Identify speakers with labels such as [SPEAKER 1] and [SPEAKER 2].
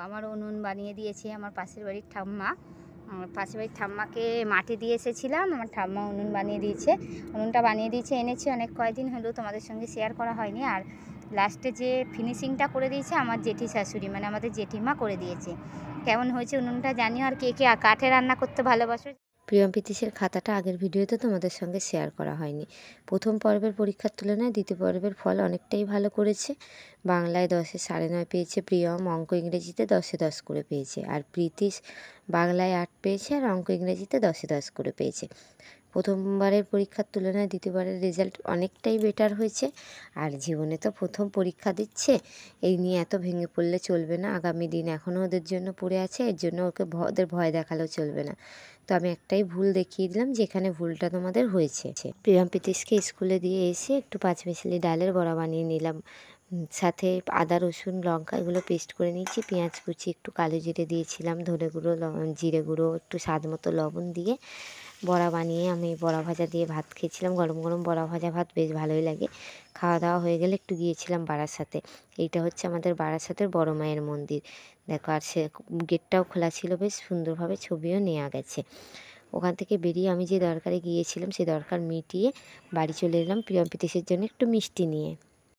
[SPEAKER 1] আমার উনুন বানিয়ে দিয়েছে আমার পাশের বাড়ির ঠাম্মা। আমার পাশের বাড়ির ঠাম্মাকে মাটি দিয়ে এসেছিলাম, আমার ঠাম্মা উনুন বানিয়ে দিয়েছে। উনুনটা বানিয়ে দিয়েছে, এনেছে অনেক কয়দিন হলো, তোমাদের সঙ্গে শেয়ার করা হয়নি। আর লাস্টে যে ফিনিশিংটা করে দিয়েছে আমার জেঠি শাশুড়ি, মানে আমাদের জেঠিমা করে দিয়েছে। কেমন হয়েছে উনুনটা জানিও। আর কে কে কাঠে রান্না করতে ভালোবাসো।
[SPEAKER 2] প্রিয়ম প্রীতিশের খাতাটা আগের ভিডিওতে তোমাদের সঙ্গে শেয়ার করা হয়নি। প্রথম পর্বের পরীক্ষার তুলনায় দ্বিতীয় পর্বের ফল অনেকটাই ভালো করেছে। বাংলায় 10-এ 9.5 পেয়েছে প্রিয়ম, অঙ্ক ইংরেজিতে 10-এ 10 করে পেয়েছে। আর প্রীতিশ বাংলায় 8 পেয়েছে আর অঙ্ক ইংরেজিতে 10-এ 10 করে পেয়েছে। প্রথমবারের পরীক্ষার তুলনায় দ্বিতীয়বারের রেজাল্ট অনেকটাই বেটার হয়েছে। আর জীবনে তো প্রথম পরীক্ষা দিচ্ছে, এই নিয়ে এত ভেঙে পড়লে চলবে না। আগামী দিন এখনও ওদের জন্য পড়ে আছে, এর জন্য ওদের ভয় দেখালেও চলবে না। তো আমি একটাই ভুল দেখিয়ে দিলাম, যেখানে ভুলটা তোমাদের হয়েছে। প্রিয়ম প্রীতিশকে স্কুলে দিয়ে এসে একটু 5 মিশালি ডালের বড়া বানিয়ে নিলাম। সাথে আদা রসুন লঙ্কা এগুলো পেস্ট করে নিয়েছি, পেঁয়াজ কুচি, একটু কালো জিরে দিয়েছিলাম, ধনে গুঁড়ো জিরে গুঁড়ো, একটু স্বাদ মতো লবণ দিয়ে বড়া বানিয়ে আমি বড়া ভাজা দিয়ে ভাত খেয়েছিলাম। গরম গরম বড়া ভাজা ভাত বেশ ভালোই লাগে। খাওয়া দাওয়া হয়ে গেলে একটু গিয়েছিলাম বারাসাতে। এইটা হচ্ছে আমাদের বারাসাতের বড় মায়ের মন্দির। দেখো, আর সে গেটটাও খোলা ছিল, বেশ সুন্দরভাবে ছবিও নেওয়া গেছে। ওখান থেকে বেরিয়ে আমি যে দরকারে গিয়েছিলাম সে দরকার মিটিয়ে বাড়ি চলে এলাম প্রিয়ম প্রীতিশের জন্য একটু মিষ্টি নিয়ে।